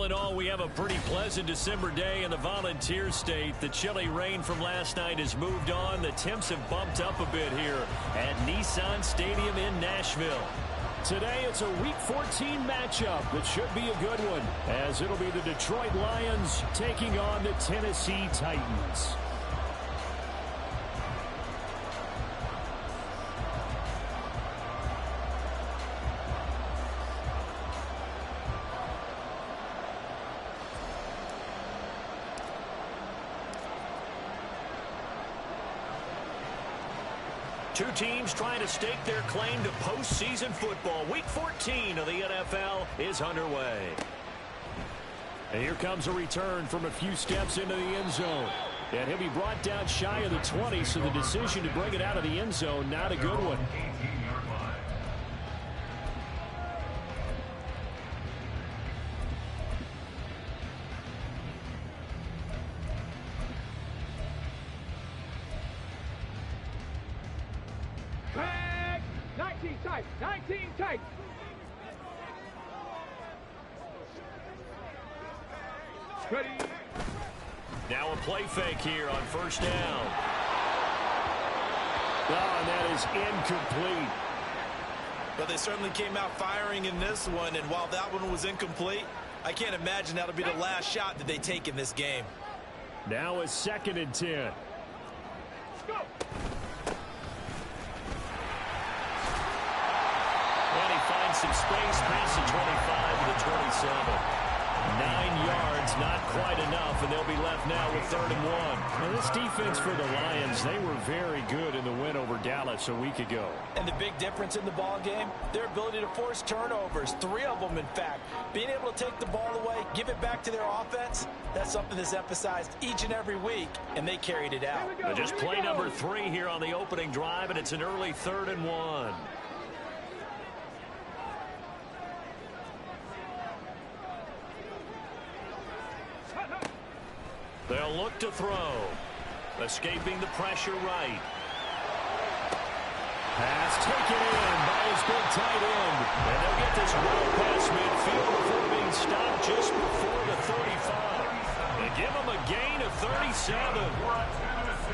in all, we have a pretty pleasant December day in the Volunteer State. The chilly rain from last night has moved on. The temps have bumped up a bit here at Nissan Stadium in Nashville. Today it's a Week 14 matchup that should be a good one, as it'll be the Detroit Lions taking on the Tennessee Titans. Two teams trying to stake their claim to postseason football. Week 14 of the NFL is underway. And here comes a return from a few steps into the end zone. And he'll be brought down shy of the 20, so the decision to bring it out of the end zone, not a good one. Back! 19 tight! 19 tight! Ready! Now a play fake here on first down. Oh, and that is incomplete. But they certainly came out firing in this one, and while that one was incomplete, I can't imagine that'll be the last shot that they take in this game. Now a 2nd and 10. Let's go! And he finds some space past the 25 to the 27. 9 yards, not quite enough, and they'll be left now with 3rd and 1. Now this defense for the Lions, they were very good in the win over Dallas a week ago. And the big difference in the ball game, their ability to force turnovers, 3 of them in fact. Being able to take the ball away, give it back to their offense, that's something that's emphasized each and every week, and they carried it out. But just play number 3 here on the opening drive, and it's an early 3rd and 1. They'll look to throw. Escaping the pressure right. Pass taken in by his big tight end. And they'll get this well past midfield before being stopped just before the 35. They give them a gain of 37.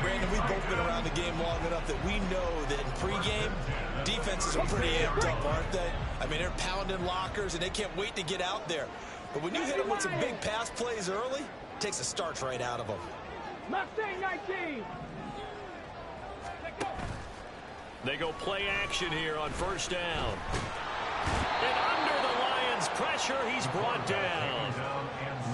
Brandon, we've both been around the game long enough that we know that in pregame, defenses are pretty amped up, aren't they? I mean, they're pounding lockers, and they can't wait to get out there. But when you hit them with some big pass plays early, it takes the starch right out of them. Mustang 19! They go play action here on first down. And under the Lions' pressure, he's brought down.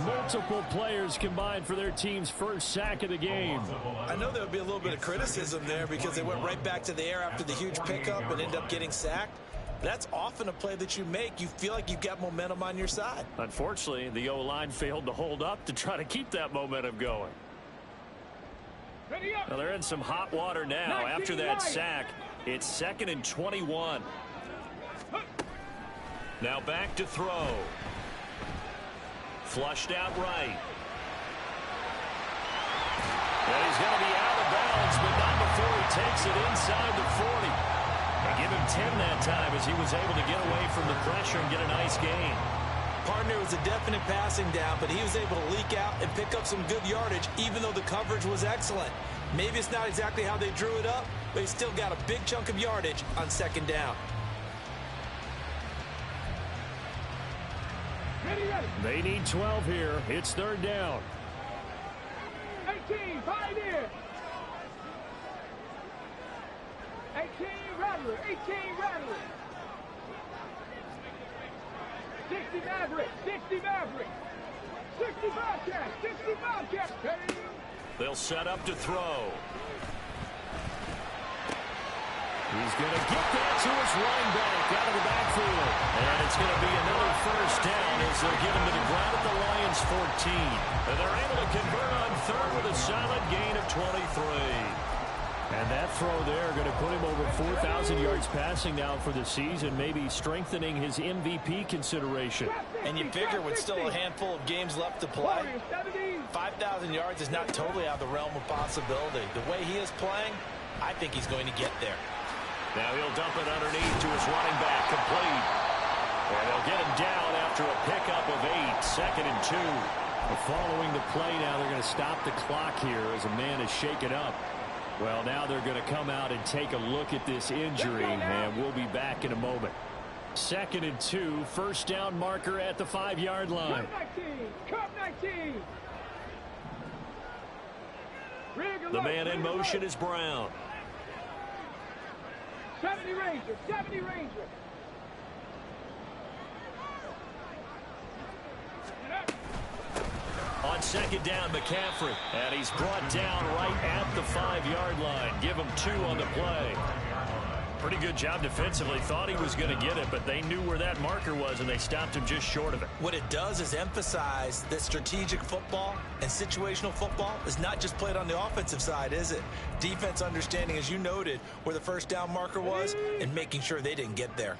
Multiple players combined for their team's first sack of the game. I know there would be a little bit of criticism there because they went right back to the air after the huge pickup and ended up getting sacked. That's often a play that you make. You feel like you've got momentum on your side. Unfortunately, the O-line failed to hold up to try to keep that momentum going. Well, they're in some hot water now after that sack. It's 2nd and 21. Now back to throw. Flushed out right. And he's going to be out of bounds, but not before he takes it inside the 40. They give him 10 that time as he was able to get away from the pressure and get a nice gain. Partner was a definite passing down, but he was able to leak out and pick up some good yardage, even though the coverage was excellent. Maybe it's not exactly how they drew it up, but he still got a big chunk of yardage on 2nd down. They need 12 here. It's 3rd down. 18, pioneer! 18, Rattler! 18, Rattler! 60 Maverick! 60 Maverick! 60 Bobcat! 60 Bobcat! They'll set up to throw. He's going to get that to his running back out of the backfield. And it's going to be another first down as they're given to the ground at the Lions 14. And they're able to convert on 3rd with a solid gain of 23. And that throw there going to put him over 4,000 yards passing now for the season, maybe strengthening his MVP consideration. And you figure with still a handful of games left to play, 5,000 yards is not totally out of the realm of possibility. The way he is playing, I think he's going to get there. Now he'll dump it underneath to his running back, complete. And they'll get him down after a pickup of 8, 2nd and 2. Following the play now, they're going to stop the clock here as a man is shaken up. Well, now they're going to come out and take a look at this injury, and we'll be back in a moment. 2nd and 2, first down marker at the 5-yard line. Cup 19. The man in motion is Brown. 70 Ranger, 70 Ranger. On 2nd down, McCaffrey. And he's brought down right at the 5-yard line. Give him 2 on the play. Pretty good job defensively. Thought he was going to get it, but they knew where that marker was, and they stopped him just short of it. What it does is emphasize that strategic football and situational football is not just played on the offensive side, is it? Defense understanding, as you noted, where the first down marker was and making sure they didn't get there.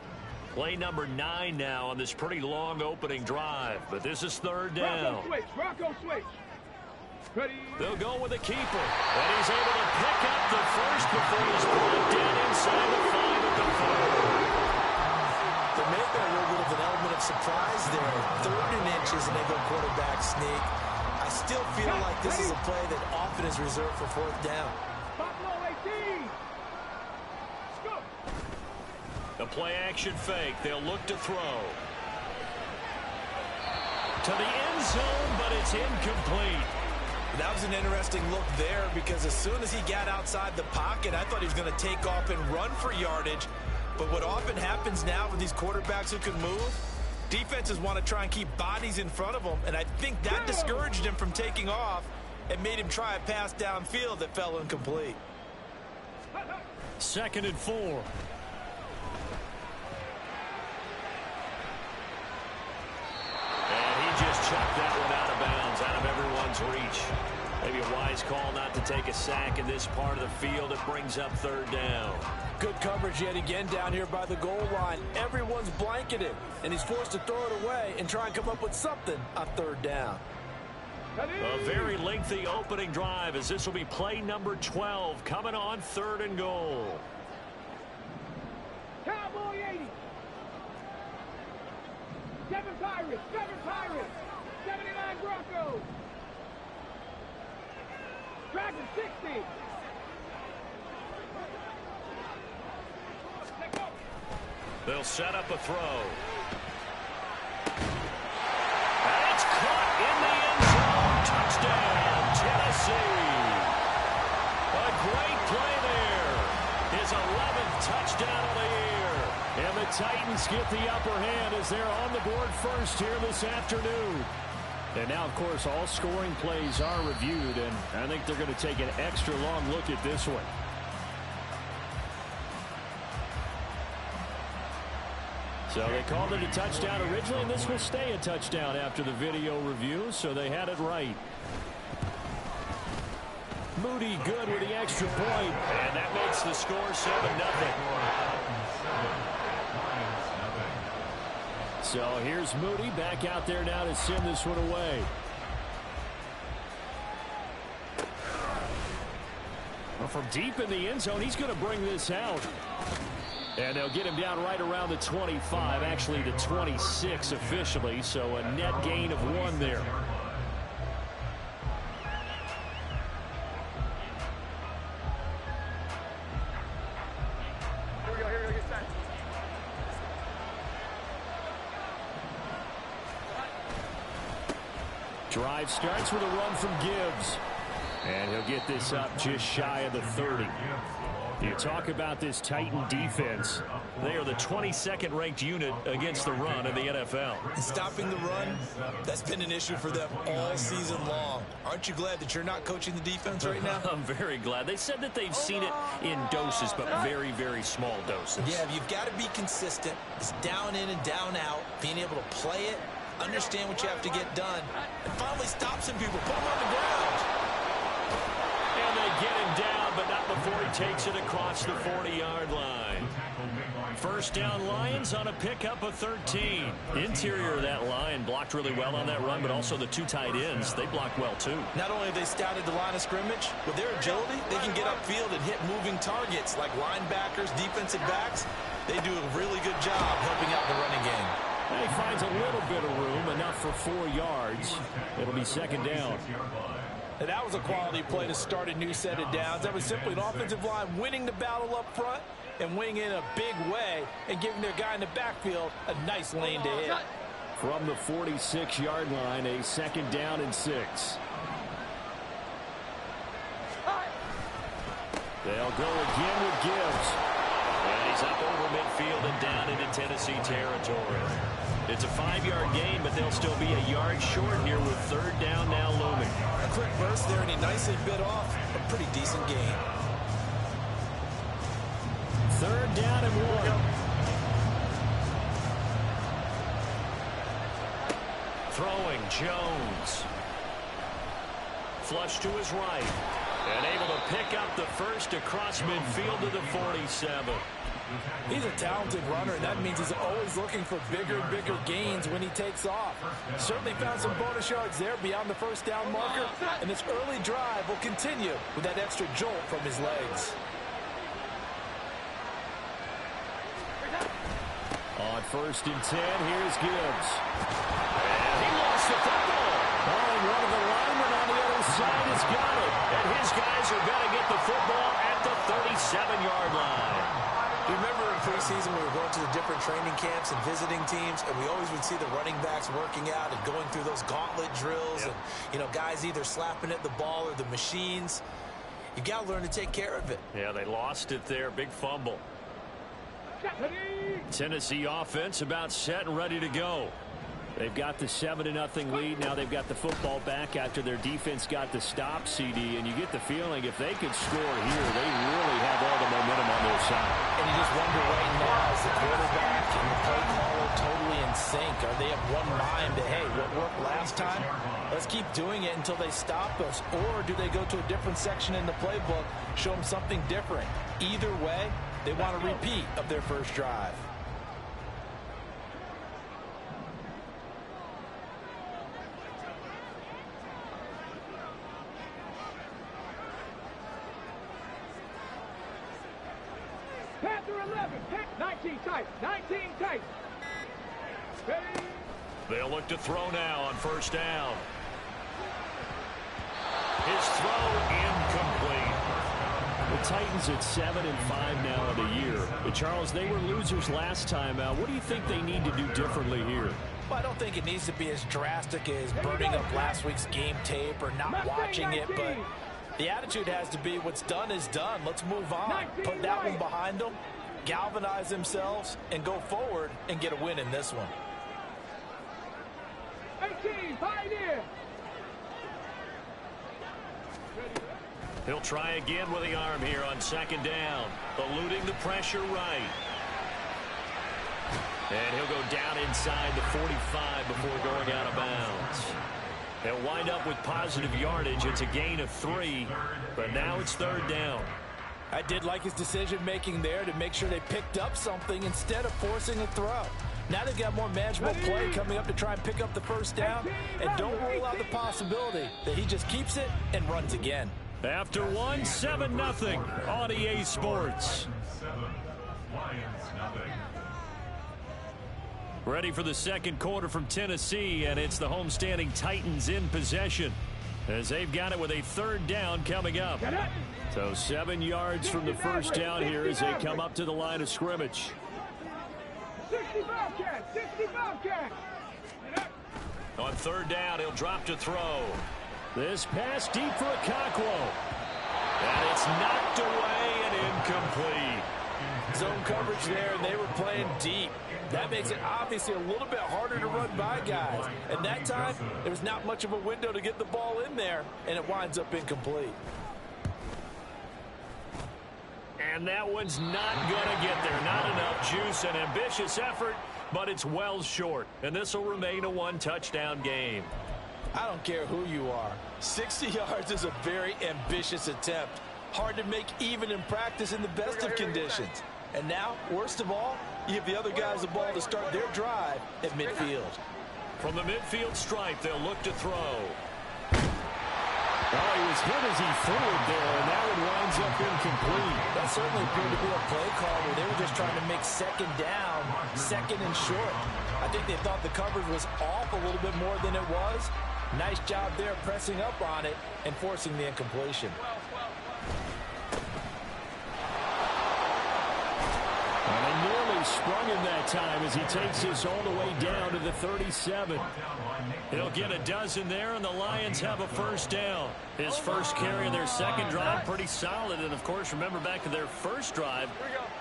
Play number 9 now on this pretty long opening drive, but this is 3rd down. Rocco switch. Ready. They'll go with the keeper, and he's able to pick up the first before he's brought down inside the 5 at the 4. There may have been a little bit of an element of surprise there. 3rd and inches, and they go quarterback sneak. I still feel like this is a play that often is reserved for 4th down. Buffalo 18. Go. The play action fake. They'll look to throw. To the end zone, but it's incomplete. That was an interesting look there because as soon as he got outside the pocket, I thought he was going to take off and run for yardage. But what often happens now with these quarterbacks who can move, defenses want to try and keep bodies in front of them, and I think that discouraged him from taking off and made him try a pass downfield that fell incomplete. 2nd and 4. And he just chucked that one out of bounds, out of everyone's reach. Maybe a wise call not to take a sack in this part of the field. It brings up 3rd down. Good coverage yet again down here by the goal line. Everyone's blanketed, and he's forced to throw it away and try and come up with something on 3rd down. A very lengthy opening drive as this will be play number 12 coming on 3rd and goal. Cowboy 80. 7 Pirates, 79 Broncos. Dragon 60. They'll set up a throw. And it's caught in the end zone. Touchdown, Tennessee. A great play there. His 11th touchdown of the year. And the Titans get the upper hand as they're on the board first here this afternoon. And now, of course, all scoring plays are reviewed, and I think they're going to take an extra long look at this one. So they called it a touchdown originally, and this will stay a touchdown after the video review, so they had it right. Moody good with the extra point. And that makes the score 7-0. So here's Moody back out there now to send this one away. Well, from deep in the end zone, he's going to bring this out. And they'll get him down right around the 25, actually the 26 officially, so a net gain of 1 there. Drive starts with a run from Gibbs. And he'll get this up just shy of the 30. You talk about this Titan defense. They are the 22nd ranked unit against the run in the NFL. And stopping the run, that's been an issue for them all season long. Aren't you glad that you're not coaching the defense right now? I'm very glad. They said that they've seen it in doses, but very, very small doses. Yeah, you've got to be consistent. It's down in and down out, being able to play it, understand what you have to get done, and finally stop some people, put them on the ground. And they get him down, but not before he takes it across the 40-yard line. First down Lions on a pickup of 13. Interior of that line blocked really well on that run, but also the 2 tight ends, they blocked well too. Not only have they scouted the line of scrimmage, with their agility, they can get upfield and hit moving targets like linebackers, defensive backs. They do a really good job helping out the running game. And he finds a little bit of room, enough for 4 yards. It'll be second down. And that was a quality play to start a new set of downs. That was simply an offensive line winning the battle up front and winning in a big way and giving their guy in the backfield a nice lane to hit. From the 46-yard line, a second down and 6. They'll go again with Gibbs. And he's up over midfield and down into Tennessee territory. It's a 5-yard gain, but they'll still be a yard short here with third down now looming. A quick burst there, and he nicely bit off a pretty decent gain. Third down and 1. Throwing Jones. Flush to his right. And able to pick up the first across midfield to the 47. He's a talented runner, and that means he's always looking for bigger and bigger gains when he takes off. Certainly found some bonus yards there beyond the first down marker, and this early drive will continue with that extra jolt from his legs. On first and 10, here's Gibbs. And he lost the football. Oh, and one of the linemen on the other side has got it. And his guys are going to get the football at the 37-yard line. You remember in preseason we were going to the different training camps and visiting teams, and we always would see the running backs working out and going through those gauntlet drills, and guys either slapping at the ball or the machines. You got to learn to take care of it. Yeah, they lost it there. Big fumble. Tennessee offense about set and ready to go. They've got the 7-0 lead. Now they've got the football back after their defense got the stop, CD. And you get the feeling if they could score here, they really have all the momentum on their side. And you just wonder right now, is the quarterback and the play caller totally in sync? Are they of one mind that, hey, what worked last time, let's keep doing it until they stop us? Or do they go to a different section in the playbook, show them something different? Either way, they want a repeat of their first drive. Panther 11, 19 tight, 19 tight. Ready? They'll look to throw now on first down. His throw incomplete. The Titans at 7-5 now of the year. But Charles, they were losers last time out. What do you think they need to do differently here? Well, I don't think it needs to be as drastic as burning up last week's game tape or not watching it, but the attitude has to be what's done is done. Let's move on. Put that one behind them, galvanize themselves, and go forward and get a win in this one. 18, pioneer. He'll try again with the arm here on second down. Eluding the pressure right. And he'll go down inside the 45 before going out of bounds. They'll wind up with positive yardage. It's a gain of 3, but now it's third down. I did like his decision-making there to make sure they picked up something instead of forcing a throw. Now they've got more manageable play coming up to try and pick up the first down, and don't rule out the possibility that he just keeps it and runs again. After one, 7-0 on EA Sports. Ready for the second quarter from Tennessee, and it's the homestanding Titans in possession as they've got it with a third down coming up. So 7 yards from the first down here as they come up to the line of scrimmage. 60 Bobcats, 60 Bobcats. On third down, he'll drop to throw. This pass deep for Okonkwo. And it's knocked away and incomplete. Zone coverage there, and they were playing deep. That makes it obviously a little bit harder to run by guys. And that time, there was not much of a window to get the ball in there, and it winds up incomplete. And that one's not going to get there. Not enough juice. An ambitious effort, but it's well short. And this will remain a one-touchdown game. I don't care who you are. 60 yards is a very ambitious attempt. Hard to make even in practice in the best of conditions. And now, worst of all, you give the other guys the ball to start their drive at midfield. From the midfield stripe, they'll look to throw. Oh, he was hit as he threw it there, and that one winds up incomplete. That certainly appeared to be a play call where they were just trying to make second down, second and short. I think they thought the coverage was off a little bit more than it was. Nice job there pressing up on it and forcing the incompletion. And they nearly sprung him that time as he takes this all the way down to the 37. He'll get a dozen there, and the Lions have a first down. His first carry of their second drive, pretty solid. And, of course, remember back to their first drive,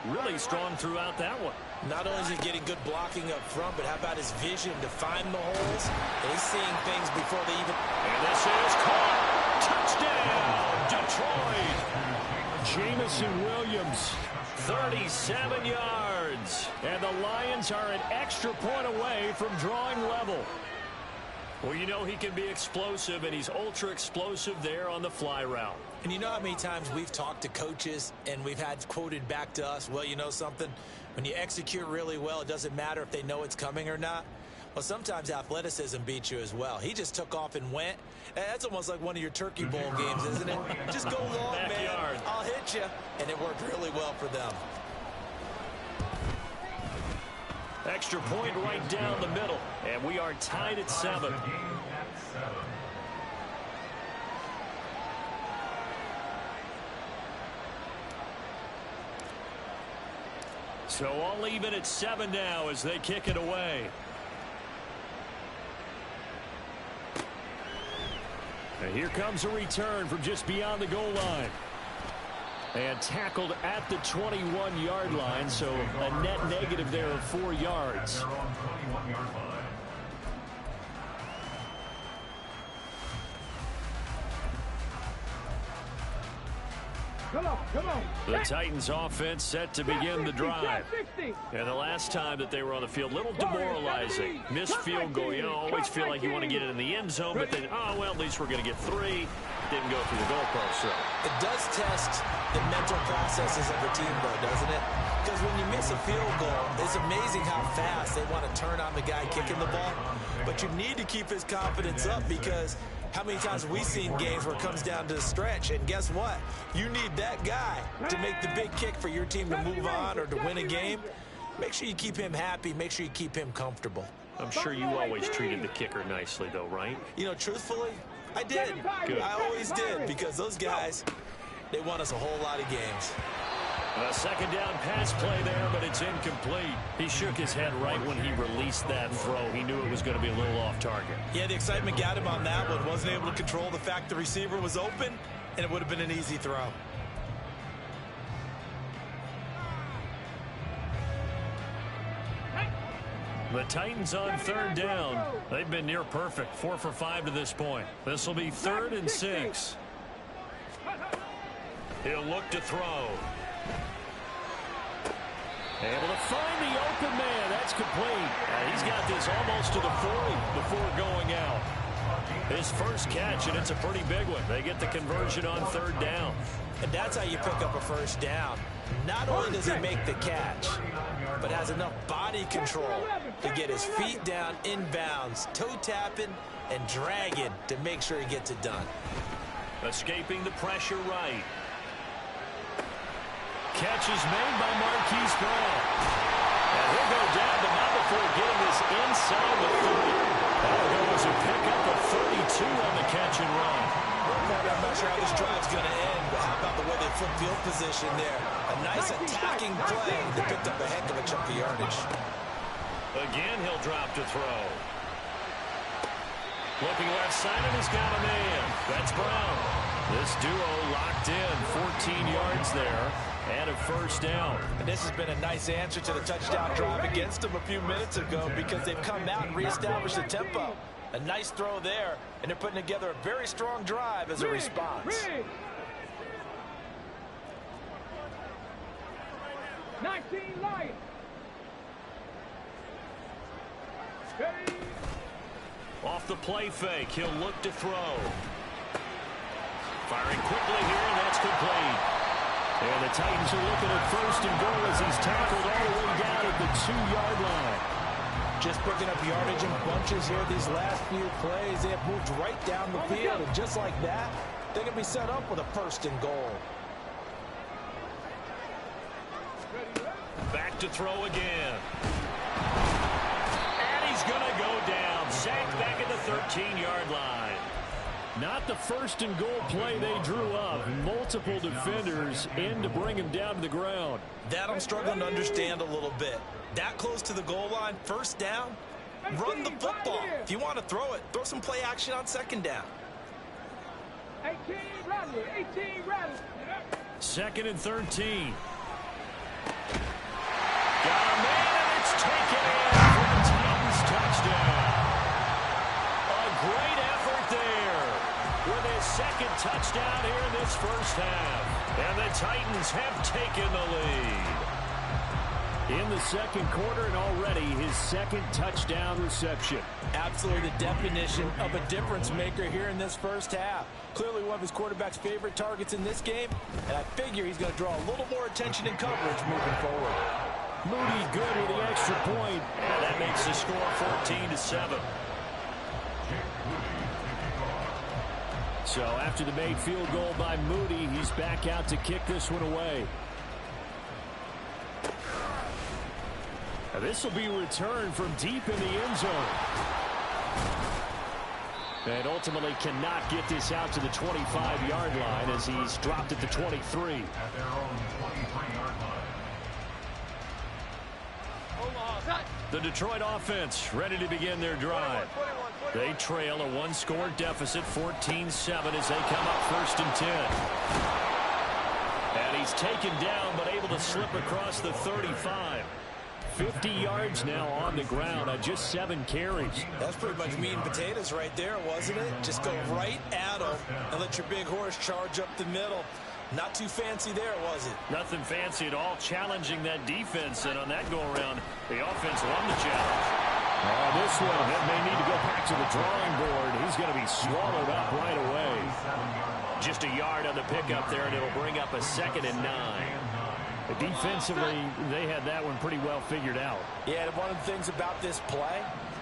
really strong throughout that one. Not only is he getting good blocking up front, but how about his vision to find the holes? And he's seeing things before they even... And this is caught. Touchdown, Detroit. Jameson Williams. 37 yards. And the Lions are an extra point away from drawing level. Well, you know he can be explosive, and he's ultra explosive there on the fly route. And you know how many times we've talked to coaches and we've had quoted back to us, well, you know something? When you execute really well, it doesn't matter if they know it's coming or not. Well, sometimes athleticism beats you as well. He just took off and went. That's almost like one of your Turkey Bowl games, isn't it? Just go long, Backyard. man. I'll hit you. And it worked really well for them. Extra point right down the middle. And we are tied at 7. So all even at 7 now as they kick it away. And here comes a return from just beyond the goal line. And tackled at the 21-yard line, so a net negative there of 4 yards. Come on, come on. The Titans offense set to begin the drive. And the last time that they were on the field, a little demoralizing. Missed field goal. You know, always feel like you want to get it in the end zone, but then, oh, well, at least we're going to get 3. Didn't go through the goalpost, so. It does test the mental processes of the team, though, doesn't it? Because when you miss a field goal, it's amazing how fast they want to turn on the guy kicking the ball. But you need to keep his confidence up, because how many times have we seen games where it comes down to the stretch, and guess what? You need that guy to make the big kick for your team to move on or to win a game. Make sure you keep him happy. Make sure you keep him comfortable. I'm sure you always treated the kicker nicely, though, right? You know, truthfully, I did. Good. I always did, because those guys, they won us a whole lot of games. A second down pass play there, but it's incomplete. He shook his head right when he released that throw. He knew it was going to be a little off target. Yeah, the excitement got him on that one. Wasn't able to control the fact the receiver was open, and it would have been an easy throw. The Titans on third down. They've been near perfect. 4 for 5 to this point. This will be 3rd and 6. He'll look to throw. Able to find the open man. That's complete. He's got this almost to the 40 before going out. His first catch, and it's a pretty big one. They get the conversion on 3rd down. And that's how you pick up a first down. Not only does he make the catch, but has enough body control to get his feet down inbounds, toe tapping and dragging to make sure he gets it done. Escaping the pressure right. Catch is made by Marquise Brown. And he'll go down, but not before getting this inside the 30. That'll go as a pickup of 32 on the catch and run. I'm not sure how this drive's going to end, but how about the way they flip field position there? A nice attacking play that picked up a heck of a chunk of yardage. Again, he'll drop to throw. Looking left side, and he's got a man. That's Brown. This duo locked in, 14 yards there, and a first down. And this has been a nice answer to the touchdown drive against them a few minutes ago, because they've come out and reestablished the tempo. A nice throw there, and they're putting together a very strong drive as a response. 19 Lions. Off the play fake, he'll look to throw. Firing quickly here, and that's complete. And the Titans are looking at 1st and goal as he's tackled all the way down at the 2-yard line. Just picking up yardage in bunches here these last few plays. They have moved right down the field, and just like that, they can be set up with a 1st and goal. Back to throw again. going to go down. Sacked back at the 13-yard line. Not the first and goal play they drew up. Multiple defenders in to bring him down to the ground. That I'm struggling to understand a little bit. That close to the goal line, first down, run the football. If you want to throw it, throw some play action on second down. 18 rattle, 18 rattle. Second and 13. Got a man, and it's taken in for the Titans touchdown. A great effort there with his second touchdown here in this first half. And the Titans have taken the lead. In the second quarter, and already his second touchdown reception. Absolutely the definition of a difference maker here in this first half. Clearly one of his quarterback's favorite targets in this game, and I figure he's going to draw a little more attention and coverage moving forward. Moody good with the extra point. And that makes the score 14-7. So after the made field goal by Moody, he's back out to kick this one away. Now this will be returned from deep in the end zone. And ultimately cannot get this out to the 25-yard line as he's dropped at the 23. The Detroit offense ready to begin their drive. They trail a one-score deficit, 14-7, as they come up first and 10. And he's taken down, but able to slip across the 35. 50 yards now on the ground on just 7 carries. That's pretty much meat and potatoes right there, wasn't it? Just go right at him and let your big horse charge up the middle. Not too fancy there, was it? Nothing fancy at all, challenging that defense, and on that go-around, the offense won the challenge. This one may need to go back to the drawing board. He's going to be swallowed up right away. Just a yard on the pickup there, and it'll bring up a 2nd and 9. Defensively, they had that one pretty well figured out. Yeah, and one of the things about this play,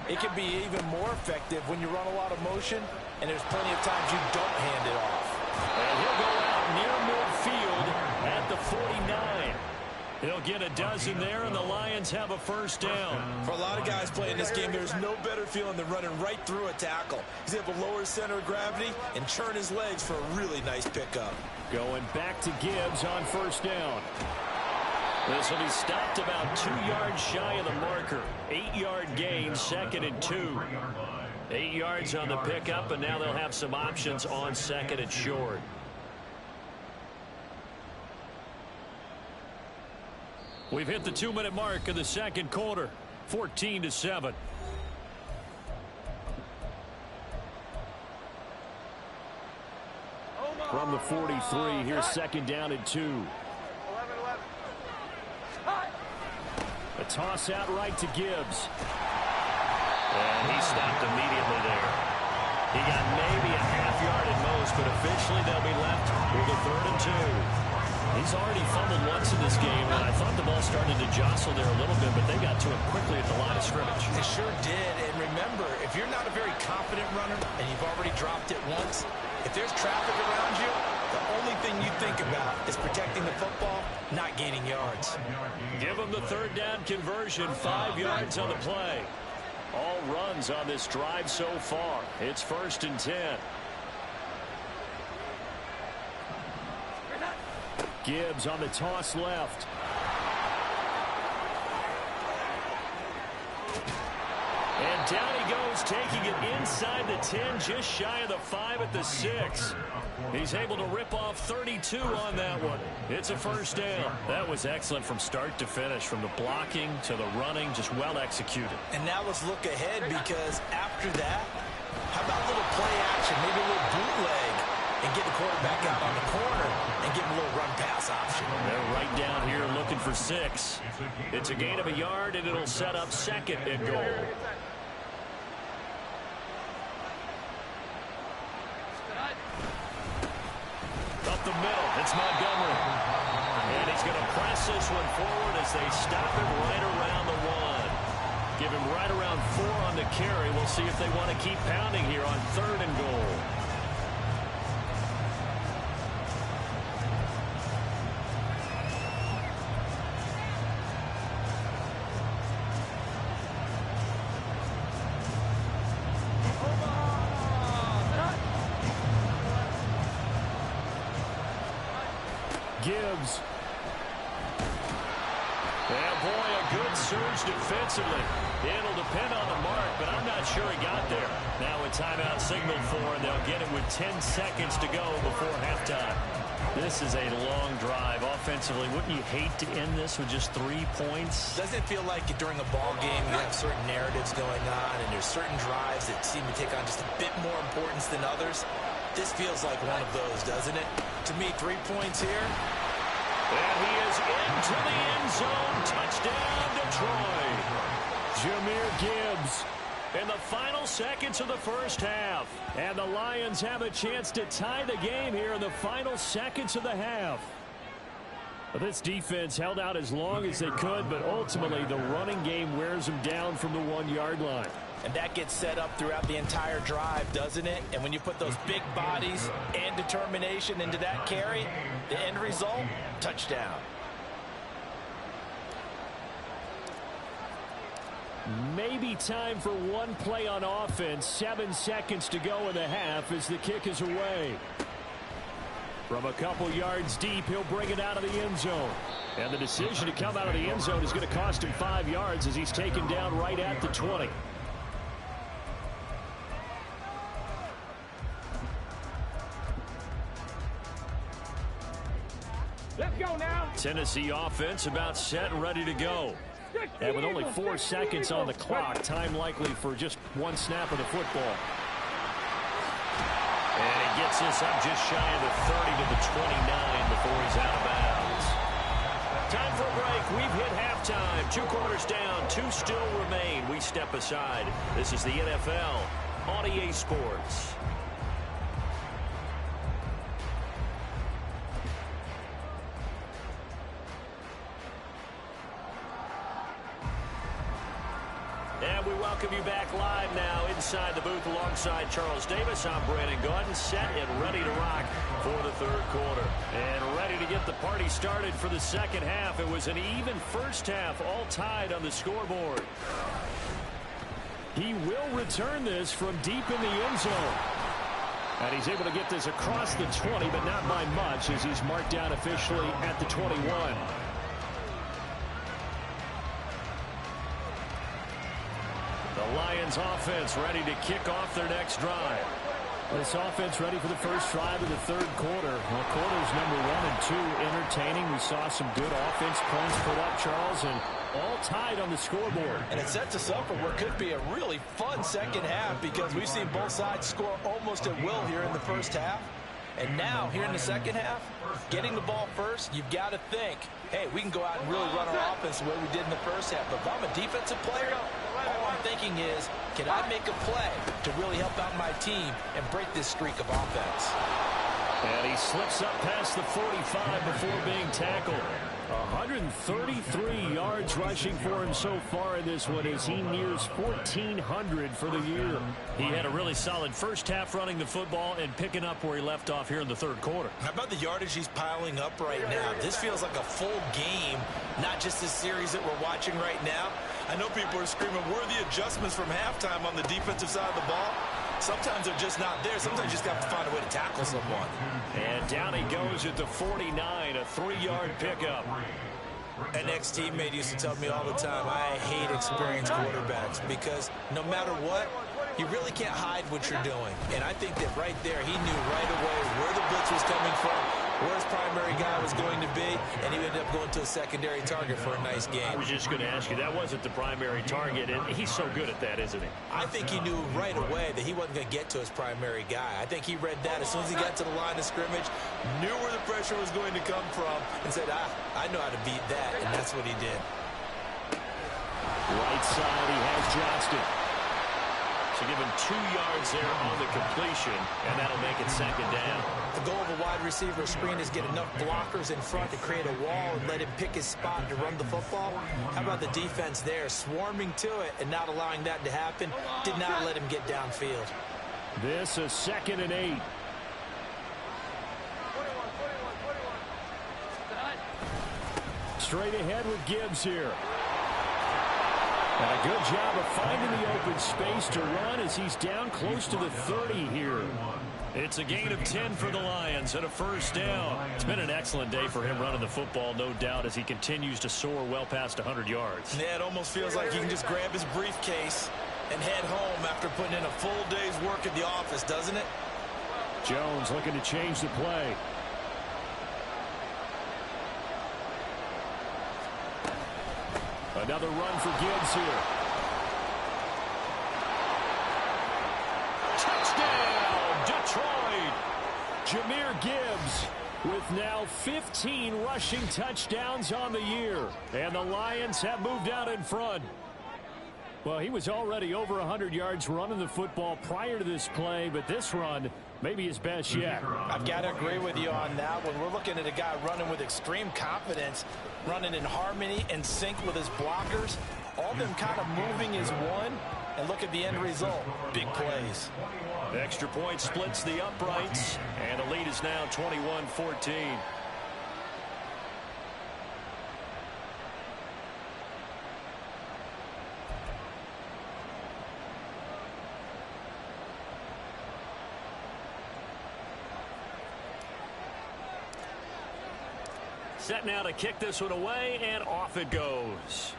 it can be even more effective when you run a lot of motion, and there's plenty of times you don't hand it off. And he'll go out near midfield at the 49. He'll get a dozen there, and the Lions have a first down. For a lot of guys playing this game, there's no better feeling than running right through a tackle. He's able to lower his center of gravity and churn his legs for a really nice pickup. Going back to Gibbs on first down. This will be stopped about 2 yards shy of the marker. 8-yard gain, 2nd and 2. 8 yards on the pickup, and now they'll have some options on 2nd and short. We've hit the 2-minute mark of the second quarter, 14-7. From the 43, here's 2nd down and 2. A toss out right to Gibbs. And he stopped immediately there. He got maybe a half yard at most, but officially they'll be left with a 3rd and 2. He's already fumbled once in this game, and I thought the ball started to jostle there a little bit, but they got to him quickly at the line of scrimmage. It sure did, and remember, if you're not a very confident runner and you've already dropped it once, if there's traffic around you, the only thing you think about is protecting the football, not gaining yards. Give him the 3rd down conversion, 5 yards on the play. All runs on this drive so far. It's 1st and 10. Gibbs on the toss left. And down he goes, taking it inside the 10, just shy of the 5 at the 6. He's able to rip off 32 on that one. It's a 1st down. That was excellent from start to finish, from the blocking to the running, just well executed. And now let's look ahead, because after that, how about a little play action, maybe a little bootleg, and get the quarterback out on the corner and give him a little run pass option. They're right down here looking for 6. It's a gain of a yard, and it'll set up 2nd and goal. Up the middle, it's Montgomery. And he's going to press this one forward as they stop him right around the 1. Give him right around 4 on the carry. We'll see if they want to keep pounding here on 3rd and goal. Gibbs. And boy, a good surge defensively. It'll depend on the mark, but I'm not sure he got there. Now a timeout signaled for, and they'll get it with 10 seconds to go before halftime. This is a long drive offensively. Wouldn't you hate to end this with just 3 points? Doesn't it feel like during a ball game you have certain narratives going on and there's certain drives that seem to take on just a bit more importance than others? This feels like one of those, doesn't it? To me, 3 points here. And he is into the end zone. Touchdown, Detroit. Jahmyr Gibbs in the final seconds of the first half. And the Lions have a chance to tie the game here in the final seconds of the half. Well, this defense held out as long as they could, but ultimately the running game wears them down from the 1-yard line. And that gets set up throughout the entire drive, doesn't it? And when you put those big bodies and determination into that carry, the end result, touchdown. Maybe time for one play on offense. 7 seconds to go in the half as the kick is away. From a couple yards deep, he'll bring it out of the end zone. And the decision to come out of the end zone is going to cost him 5 yards as he's taken down right at the 20. Let's go now. Tennessee offense about set and ready to go. And with only 4 seconds on the clock, time likely for just one snap of the football. And he gets this up just shy of the 30 to the 29 before he's out of bounds. Time for a break. We've hit halftime. 2 quarters down. 2 still remain. We step aside. This is the NFL on EA Sports. And we welcome you back live now inside the booth alongside Charles Davis. I'm Brandon Gaudin, set and ready to rock for the third quarter. And ready to get the party started for the second half. It was an even first half, all tied on the scoreboard. He will return this from deep in the end zone. And he's able to get this across the 20, but not by much as he's marked down officially at the 21. The Lions offense ready to kick off their next drive. This offense ready for the first drive of the third quarter. Well, quarters number 1 and 2 entertaining. We saw some good offense points put up, Charles, and all tied on the scoreboard. And it sets us up for what could be a really fun second half because we've seen both sides score almost at will here in the first half. And now, here in the second half, getting the ball first, you've got to think, hey, we can go out and really run our offense the way we did in the first half. But if I'm a defensive player, all I'm thinking is, can I make a play to really help out my team and break this streak of offense? And he slips up past the 45 before being tackled. 133 yards rushing for him so far in this one as he nears 1,400 for the year. He had a really solid first half running the football and picking up where he left off here in the third quarter. How about the yardage he's piling up right now? This feels like a full game, not just this series that we're watching right now. I know people are screaming, where are the adjustments from halftime on the defensive side of the ball? Sometimes they're just not there. Sometimes you just have to find a way to tackle someone. And down he goes at the 49, a 3-yard pickup. An ex-teammate used to tell me all the time, I hate experienced quarterbacks because no matter what, you really can't hide what you're doing. And I think that right there, he knew right away where the blitz was coming from, where his primary guy was going to be, and he ended up going to a secondary target for a nice game. I was just going to ask you, that wasn't the primary target, and he's so good at that, isn't he? I think he knew right away that he wasn't going to get to his primary guy. I think he read that as soon as he got to the line of scrimmage, knew where the pressure was going to come from, and said, I know how to beat that, and that's what he did. Right side, he has Johnston. So give him 2 yards there on the completion, and that'll make it second down. The goal of a wide receiver screen is get enough blockers in front to create a wall and let him pick his spot to run the football. How about the defense there, swarming to it and not allowing that to happen? Did not let him get downfield. This is 2nd and 8. Straight ahead with Gibbs here. And a good job of finding the open space to run as he's down close to the 30 here. It's a gain of 10 for the Lions and a first down. It's been an excellent day for him running the football, no doubt, as he continues to soar well past 100 yards. Yeah, it almost feels like he can just grab his briefcase and head home after putting in a full day's work at the office, doesn't it? Jones looking to change the play. Another run for Gibbs here. Touchdown, Detroit! Jahmyr Gibbs with now 15 rushing touchdowns on the year. And the Lions have moved out in front. Well, he was already over 100 yards running the football prior to this play, but this run may be his best yet. I've got to agree with you on that one. We're looking at a guy running with extreme confidence, running in harmony and sync with his blockers. All of them kind of moving as one, and look at the end result. Big plays. Extra point splits the uprights, and the lead is now 21-14. Set now to kick this one away, and off it goes.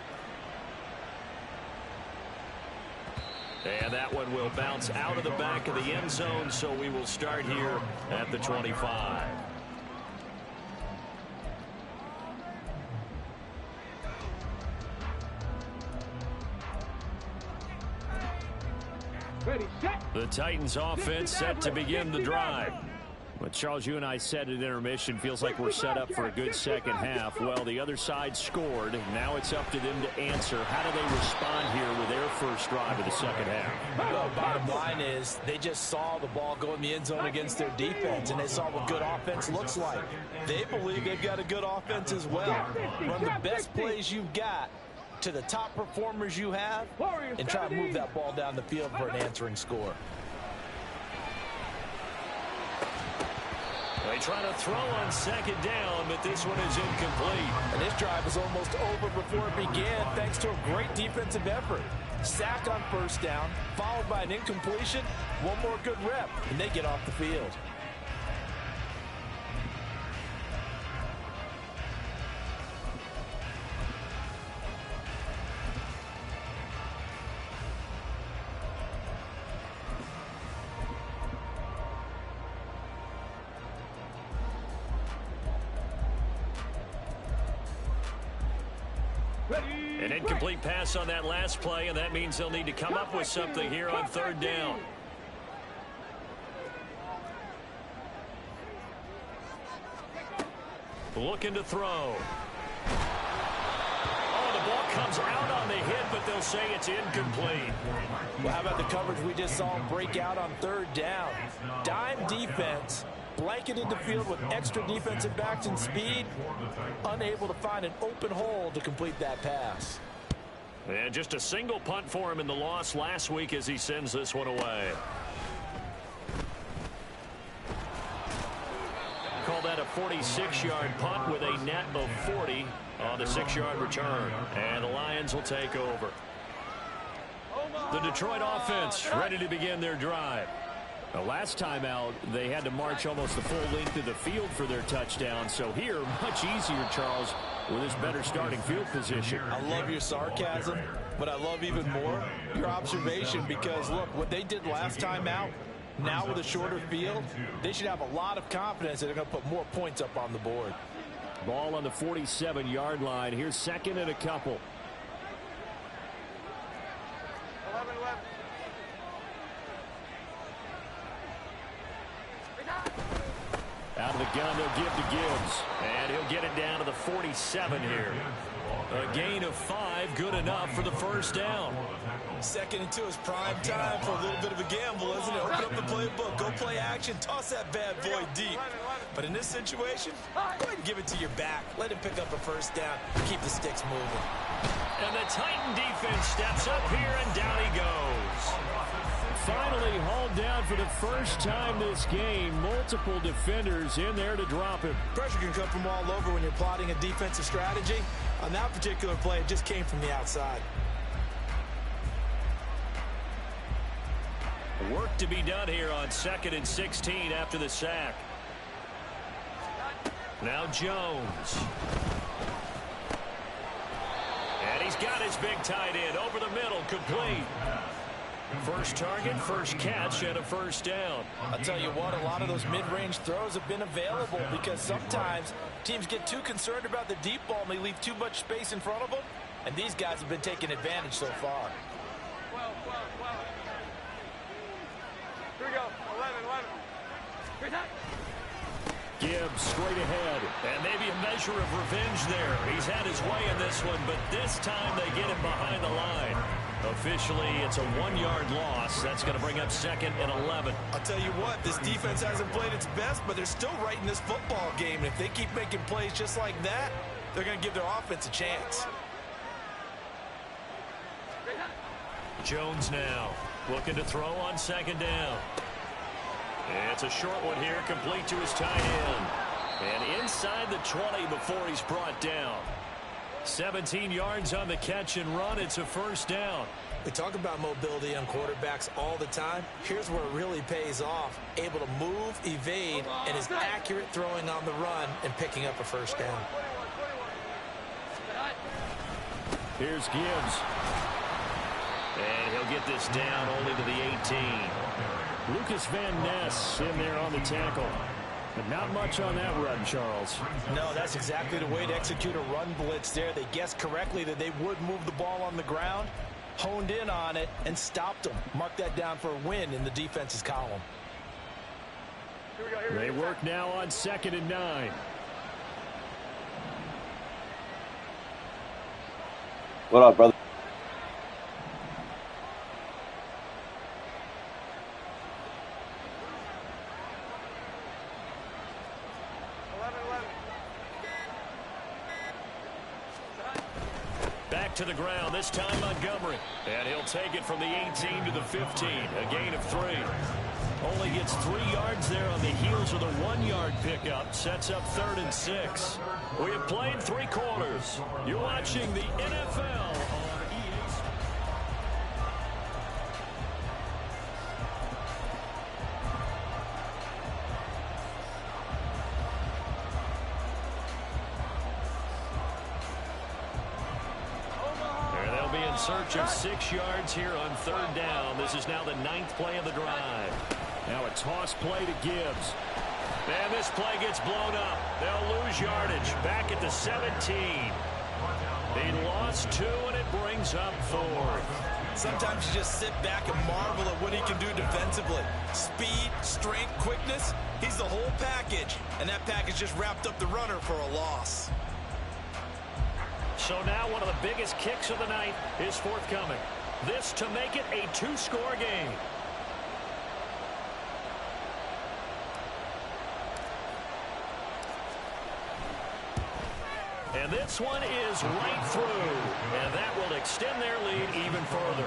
And that one will bounce out of the back of the end zone, so we will start here at the 25. Ready, set. The Titans offense set to begin the drive. But Charles, you and I said at intermission, feels like we're set up for a good second half. Well, the other side scored. Now it's up to them to answer. How do they respond here with their first drive of the second half? Well, bottom line is they just saw the ball go in the end zone against their defense, and they saw what good offense looks like. They believe they've got a good offense as well. Run the best plays you've got to the top performers you have and try to move that ball down the field for an answering score. They try to throw on second down, but this one is incomplete. And this drive is almost over before it began thanks to a great defensive effort. Sack on first down, followed by an incompletion, one more good rep, and they get off the field. An incomplete pass on that last play, and that means they'll need to come up with something here on third down. Looking to throw. Oh, the ball comes out on the hit, but they'll say it's incomplete. Well, how about the coverage we just saw him break out on third down? Dime defense, blanketed the field with extra defensive backs and speed, unable to find an open hole to complete that pass. And just a single punt for him in the loss last week as he sends this one away. Call that a 46-yard punt with a net of 40 on the 6-yard return. And the Lions will take over. The Detroit offense ready to begin their drive. The last time out, they had to march almost the full length of the field for their touchdown. So here, much easier, Charles, with this better starting field position. I love your sarcasm, but I love even more your observation because, look, what they did last time out, now with a shorter field, they should have a lot of confidence that they're going to put more points up on the board. Ball on the 47-yard line. Here's second and a couple. 11-11. Out of the gun, they'll give to Gibbs. And he'll get it down to the 47 here. A gain of 5, good enough for the first down. 2nd and 2 is prime time for a little bit of a gamble, isn't it? Open up the playbook, go play action, toss that bad boy deep. But in this situation, go ahead and give it to your back. Let him pick up a first down, keep the sticks moving. And the Titan defense steps up here, and down he goes. Finally hauled down for the first time this game. Multiple defenders in there to drop him. Pressure can come from all over when you're plotting a defensive strategy. On that particular play, it just came from the outside. Work to be done here on 2nd and 16 after the sack. Now Jones. And he's got his big tight end over the middle, complete. First target, first catch, and a first down. I'll tell you what, a lot of those mid-range throws have been available because sometimes teams get too concerned about the deep ball and they leave too much space in front of them. And these guys have been taking advantage so far. 12. Here we go. 11. Gibbs straight ahead. And maybe a measure of revenge there. He's had his way in this one, but this time they get him behind the line. Officially, it's a 1-yard loss. That's going to bring up 2nd and 11. I'll tell you what, this defense hasn't played its best, but they're still right in this football game. And if they keep making plays just like that, they're going to give their offense a chance. Jones now looking to throw on 2nd down. It's a short one here, complete to his tight end. And inside the 20 before he's brought down. 17 yards on the catch and run. It's a first down. We talk about mobility on quarterbacks all the time. Here's where it really pays off. Able to move, evade, and is accurate throwing on the run and picking up a first down. Here's Gibbs. And he'll get this down only to the 18. Lucas Van Ness in there on the tackle. But not much on that run, Charles. No, that's exactly the way to execute a run blitz there. They guessed correctly that they would move the ball on the ground, honed in on it, and stopped them. Mark that down for a win in the defense's column. They work now on 2nd and 9. What up, brother? Back to the ground, this time Montgomery. And he'll take it from the 18 to the 15, a gain of 3. Only gets 3 yards there on the heels of the 1-yard pickup. Sets up 3rd and 6. We have played 3 quarters. You're watching the NFL on EA Sports. Search of 6 yards here on 3rd down. This is now the 9th play of the drive. Now a toss play to Gibbs. And this play gets blown up. They'll lose yardage. Back at the 17. He lost 2, and it brings up 4th. Sometimes you just sit back and marvel at what he can do defensively. Speed, strength, quickness. He's the whole package. And that package just wrapped up the runner for a loss. So now one of the biggest kicks of the night is forthcoming. This to make it a 2-score game. And this one is right through. And that will extend their lead even further.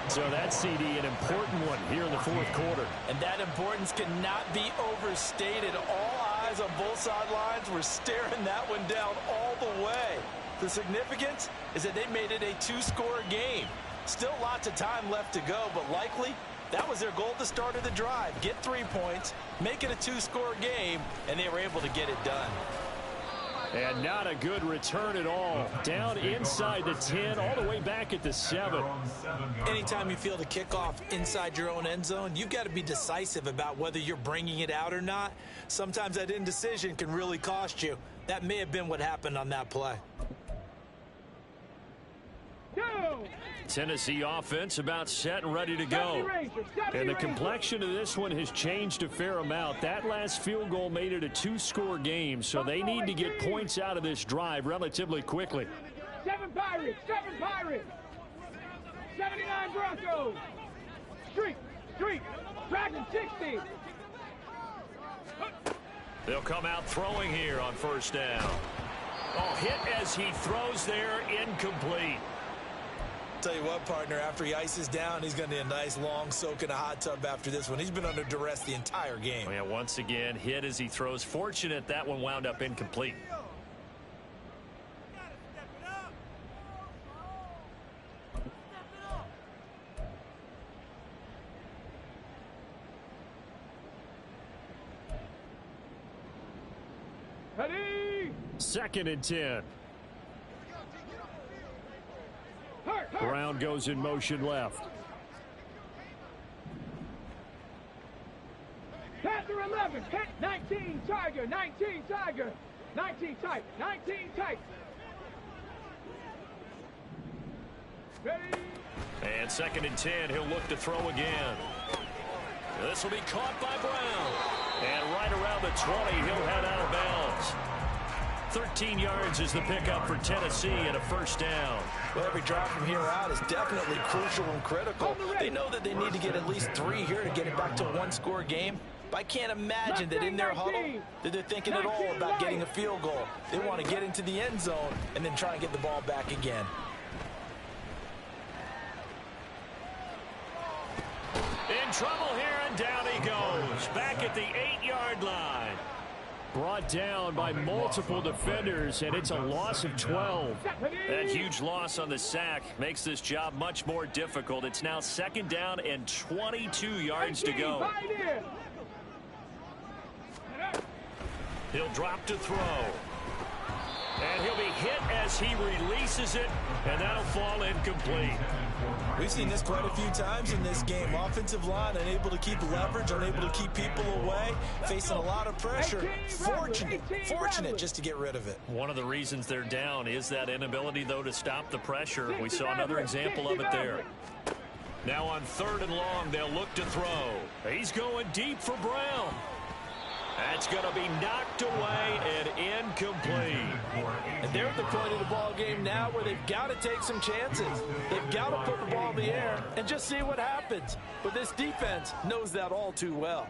So that's, CD, an important one here in the 4th quarter. And that importance cannot be overstated. All eyes on both sidelines were staring that one down all the way. The significance is that they made it a 2-score game. Still lots of time left to go, but likely that was their goal at the start of the drive. Get 3 points, make it a 2-score game, and they were able to get it done. And not a good return at all. Down inside the 10, all the way back at the 7. Anytime you feel the kickoff inside your own end zone, you've got to be decisive about whether you're bringing it out or not. Sometimes that indecision can really cost you. That may have been what happened on that play. Tennessee offense about set and ready to go. And the complexion of this one has changed a fair amount. That last field goal made it a 2-score game, so they need to get points out of this drive relatively quickly. 7 Pirates, 79 Broncos. Streak, Dragon 60. They'll come out throwing here on 1st down. Oh, hit as he throws there, incomplete. Tell you what, partner, after he ices down, he's going to need a nice long soak in a hot tub after this one. He's been under duress the entire game. Oh, yeah, once again, hit as he throws. Fortunate that one wound up incomplete. Ready. 2nd and 10. Hurt. Brown goes in motion left. Panther 11. 19 Tiger. 19 Tiger. 19 tight. 19 tight. Ready. And 2nd and 10. He'll look to throw again. This will be caught by Brown. And right around the 20, he'll head out of bounds. 13 yards is the pickup for Tennessee and a first down. Well, every drive from here out is definitely crucial and critical. They know that they need to get at least 3 here to get it back to a one-score game. But I can't imagine that in their huddle that they're thinking at all about getting a field goal. They want to get into the end zone and then try and get the ball back again. In trouble here, and down he goes. Back at the 8-yard line. Brought down by multiple defenders, and it's a loss of 12. That huge loss on the sack makes this job much more difficult. It's now 2nd down and 22 yards to go. He'll drop to throw. And he'll be hit as he releases it, and that'll fall incomplete. We've seen this quite a few times in this game. Offensive line unable to keep leverage, unable to keep people away, facing a lot of pressure. Fortunate just to get rid of it. One of the reasons they're down is that inability, though, to stop the pressure. We saw another example of it there. Now on 3rd and long, they'll look to throw. He's going deep for Brown. That's going to be knocked away and incomplete. And they're at the point of the ball game now where they've got to take some chances. They've got to put the ball in the air and just see what happens. But this defense knows that all too well.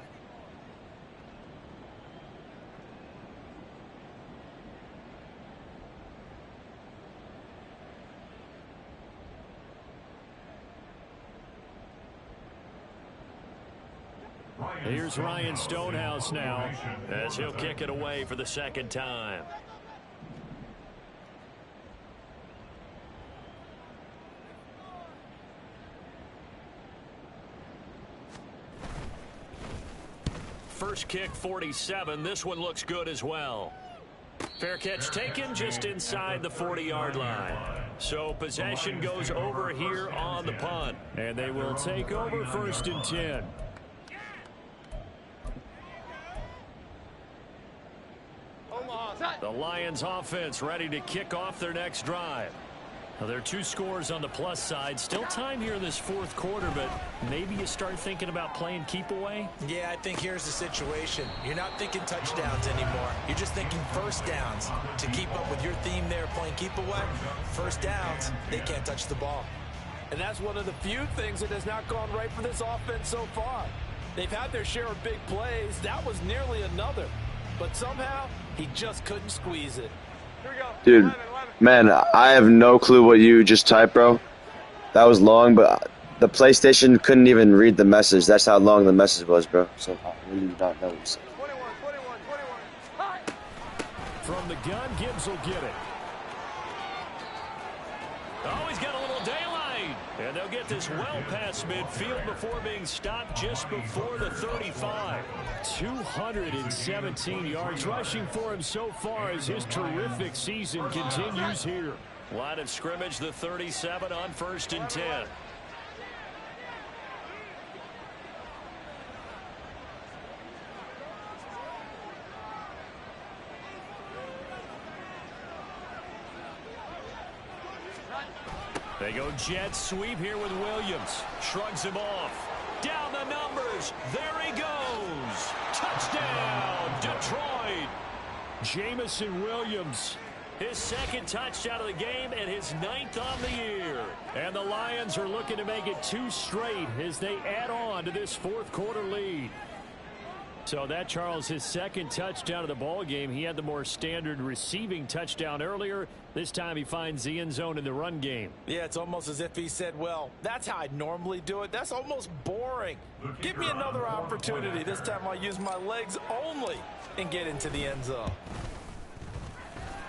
Here's Ryan Stonehouse now, as he'll kick it away for the 2nd time. First kick, 47. This one looks good as well. Fair catch taken just inside the 40-yard line. So possession goes over here on the punt. And they will take over 1st and 10. The Lions offense ready to kick off their next drive. Now, there are 2 scores on the plus side. Still time here in this 4th quarter, but maybe you start thinking about playing keep away. Yeah, I think here's the situation. You're not thinking touchdowns anymore. You're just thinking first downs. To keep up with your theme there, playing keep away, first downs, they can't touch the ball. And that's one of the few things that has not gone right for this offense so far. They've had their share of big plays. That was nearly another. But somehow, he just couldn't squeeze it. Here we go. Dude, 11. man, I have no clue what you just typed, bro. That was long, but the PlayStation couldn't even read the message. That's how long the message was, bro. So I really do not know. 21. Hi. From the gun, Gibbs will get it. Oh, he's got a little daylight. And they'll get this well past midfield before being stopped just before the 35. 217 yards rushing for him so far as his terrific season continues here. Line of scrimmage, the 37 on 1st and 10. They go jet sweep here with Williams. Shrugs him off. Down the numbers. There he goes. Touchdown, Detroit. Jamison Williams. His 2nd touchdown of the game and his 9th on the year. And the Lions are looking to make it 2 straight as they add on to this 4th quarter lead. So that, Charles, his 2nd touchdown of the ball game. He had the more standard receiving touchdown earlier. This time he finds the end zone in the run game. Yeah, it's almost as if he said, well, that's how I normally do it. That's almost boring. Give me another opportunity. This time I'll use my legs only and get into the end zone.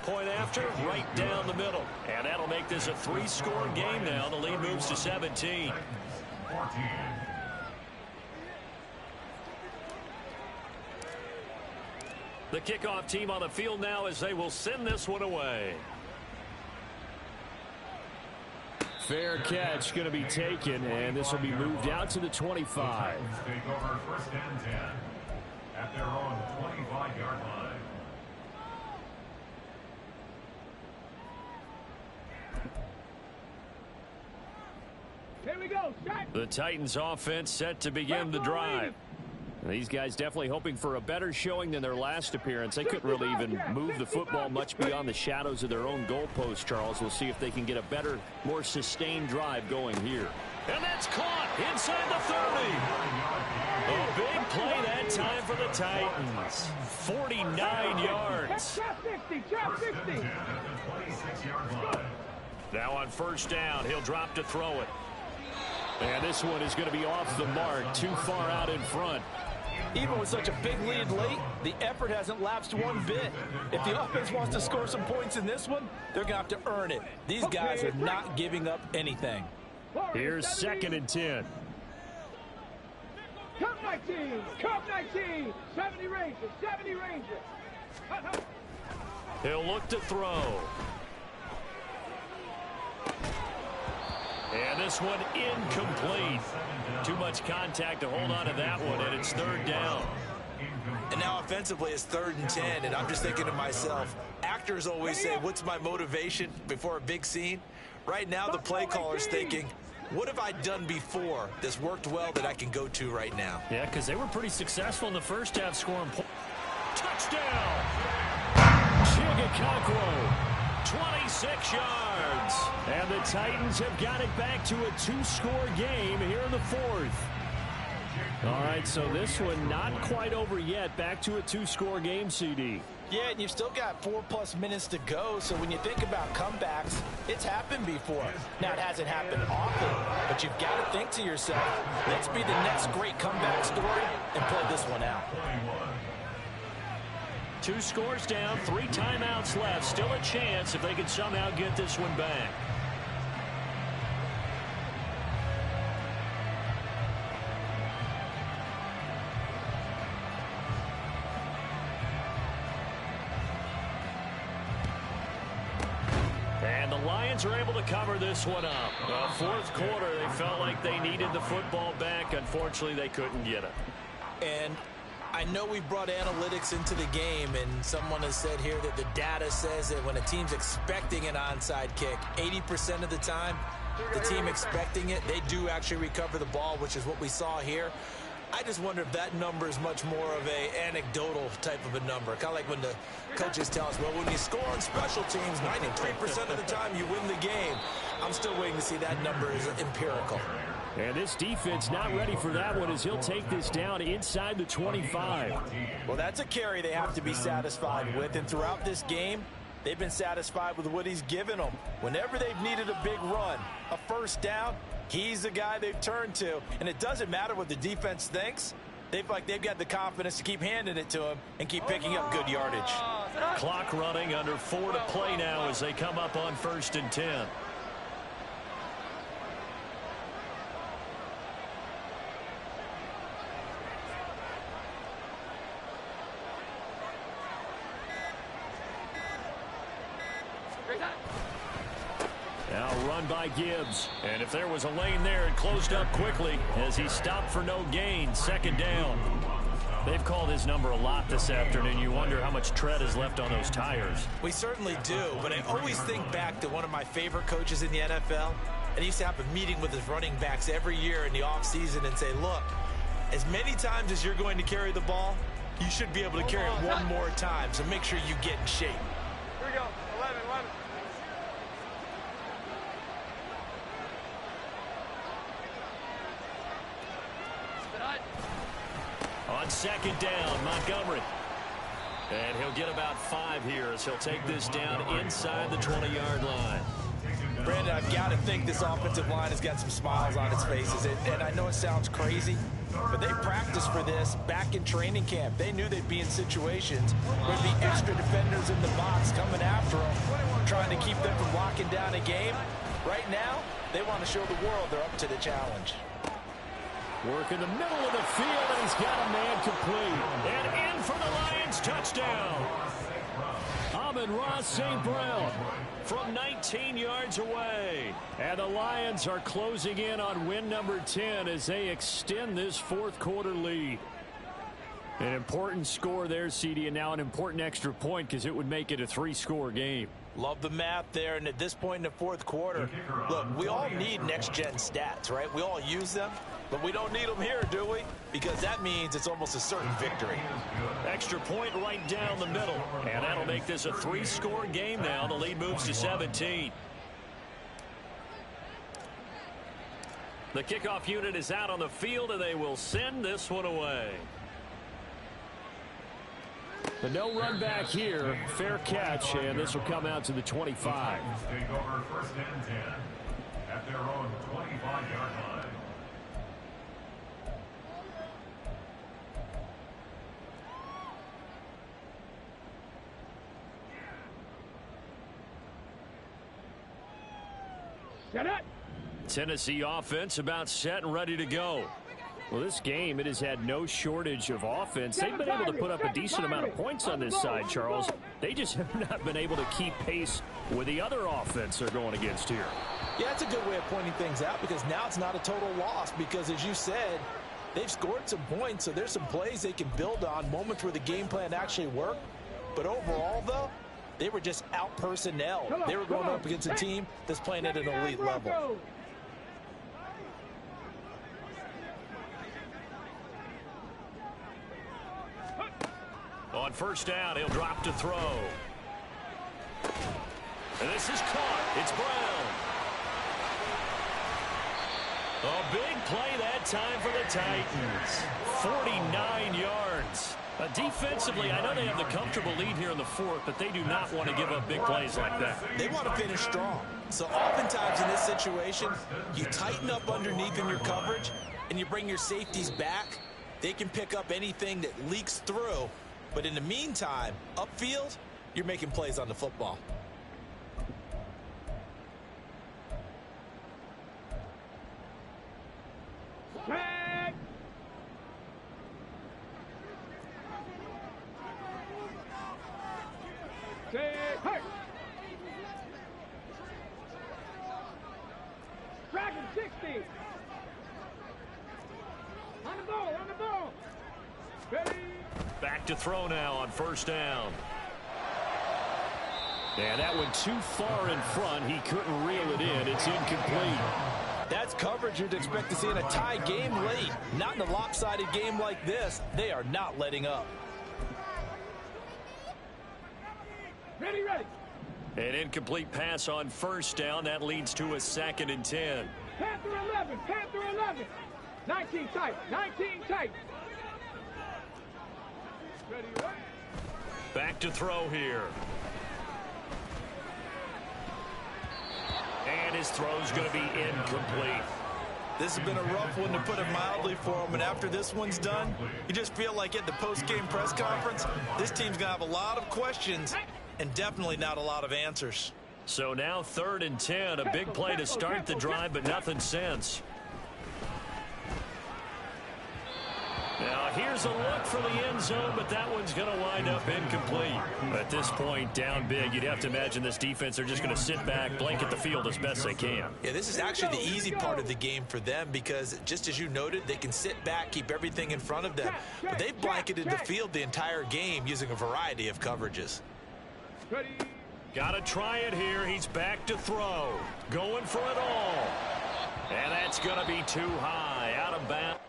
Point after, right down the middle. And that'll make this a 3-score game now. The lead moves to 17. The kickoff team on the field now as they will send this one away. Fair catch going to be taken, and this will be moved out to the 25. Take over 1st and 10 at their own 25-yard line. Here we go. Shot. The Titans offense set to begin the drive. These guys definitely hoping for a better showing than their last appearance. They couldn't really even move the football much beyond the shadows of their own goalpost, Charles. We'll see if they can get a better, more sustained drive going here. And that's caught inside the 30. A big play that time for the Titans. 49 yards. Chop 60. Chop 60. Now on 1st down, he'll drop to throw it. And this one is going to be off the mark, too far out in front. Even with such a big lead late, the effort hasn't lapsed one bit. If the offense wants to score some points in this one, they're going to have to earn it. These guys are not giving up anything. Here's 2nd and 10. Come 19. Come 19. 70 Rangers. 70 Rangers. He'll look to throw. And this one incomplete. Too much contact to hold on to that one, and it's 3rd down. And now offensively it's 3rd and 10, and I'm just thinking to myself, actors always say, what's my motivation before a big scene? Right now the play caller's thinking, what have I done before that's worked well that I can go to right now? Yeah, because they were pretty successful in the first half scoring points. Touchdown! Chigakakwo. 26 yards. And the Titans have got it back to a 2-score game here in the 4th. All right, so this one not quite over yet. Back to a 2-score game, CD. Yeah, and you've still got 4+ minutes to go, so when you think about comebacks, it's happened before. Now, it hasn't happened often, but you've got to think to yourself, let's be the next great comeback story and play this one out. 2 scores down, 3 timeouts left. Still a chance if they can somehow get this one back. And the Lions are able to cover this one up. 4th quarter, they felt like they needed the football back. Unfortunately, they couldn't get it. And I know we brought analytics into the game, and someone has said here that the data says that when a team's expecting an onside kick, 80% of the time, the team expecting it, they do actually recover the ball, which is what we saw here. I just wonder if that number is much more of a anecdotal type of a number. Kind of like when the coaches tell us, well, when you score on special teams, 93% of the time you win the game. I'm still waiting to see that number is empirical. And this defense not ready for that one as he'll take this down inside the 25. Well, that's a carry they have to be satisfied with. And throughout this game, they've been satisfied with what he's given them. Whenever they've needed a big run, a 1st down, he's the guy they've turned to. And it doesn't matter what the defense thinks. They've got the confidence to keep handing it to him and keep picking up good yardage. Clock running, under 4 to play now as they come up on 1st and 10. Now run by Gibbs. And if there was a lane there, it closed up quickly as he stopped for no gain. 2nd down. They've called his number a lot this afternoon. You wonder how much tread is left on those tires. We certainly do, but I always think back to one of my favorite coaches in the NFL. And he used to have a meeting with his running backs every year in the offseason and say, look, as many times as you're going to carry the ball, you should be able to carry it one more time, so make sure you get in shape. Here we go. 11. On 2nd down, Montgomery. And he'll get about 5 here as he'll take this down inside the 20-yard line. Brandon, I've got to think this offensive line has got some smiles on its faces. And I know it sounds crazy, but they practiced for this back in training camp. They knew they'd be in situations where there'd be extra defenders in the box coming after them, trying to keep them from locking down a game. Right now, they want to show the world they're up to the challenge. Work in the middle of the field, and he's got a man complete. And in for the Lions Lions touchdown. Amon-Ra St. Brown from 19 yards away. And the Lions are closing in on win number 10 as they extend this fourth quarter lead. An important score there, CD, and now an important extra point because it would make it a 3-score game. Love the math there, and at this point in the fourth quarter, look, we all need next-gen stats, right? We all use them, but we don't need them here, do we? Because that means it's almost a certain victory. Extra point right down the middle, and that'll make this a 3-score game now. The lead moves to 17. The kickoff unit is out on the field, and they will send this one away. The no run back here, fair catch, and this will come out to the 25. Take over 1st and 10 at their own 25-yard line. Set it. Tennessee offense about set and ready to go. Well, this game, it has had no shortage of offense. They've been able to put up a decent amount of points on this side, Charles. They just have not been able to keep pace with the other offense they're going against here. Yeah, that's a good way of pointing things out because now it's not a total loss because, as you said, they've scored some points, so there's some plays they can build on, moments where the game plan actually worked. But overall, though, they were just out-personnel. They were going up against a team that's playing at an elite level. On first down, he'll drop to throw. And this is caught. It's Brown. A big play that time for the Titans. 49 yards. Defensively, I know they have the comfortable lead here in the fourth, but they do not want to give up big plays like that. They want to finish strong. So oftentimes in this situation, you tighten up underneath in your coverage, and you bring your safeties back. They can pick up anything that leaks through. But in the meantime, upfield, you're making plays on the football. Tag. Hey. Dragon 60. On the ball. Ready. Back to throw now on first down. And that went too far in front. He couldn't reel it in. It's incomplete. That's coverage you'd expect to see in a tie game late. Not in a lopsided game like this. They are not letting up. Ready. An incomplete pass on first down. That leads to a 2nd and 10. Panther 11. 19 tight. Ready. Back to throw here. And his throw's going to be incomplete. This has been a rough one, to put it mildly, for him. And after this one's done, you just feel like at the post-game press conference, this team's going to have a lot of questions and definitely not a lot of answers. So now 3rd and 10. A big play to start the drive, but nothing since. Now here's a look for the end zone, but that one's going to wind up incomplete. At this point, down big, you'd have to imagine this defense are just going to sit back, blanket the field as best they can. Yeah, this is actually the easy part of the game for them because, just as you noted, they can sit back, keep everything in front of them. But they've blanketed the field the entire game using a variety of coverages. Ready. Got to try it here. He's back to throw. Going for it all. And that's going to be too high. Out of bounds.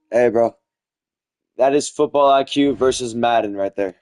Hey, bro. That is football IQ versus Madden right there.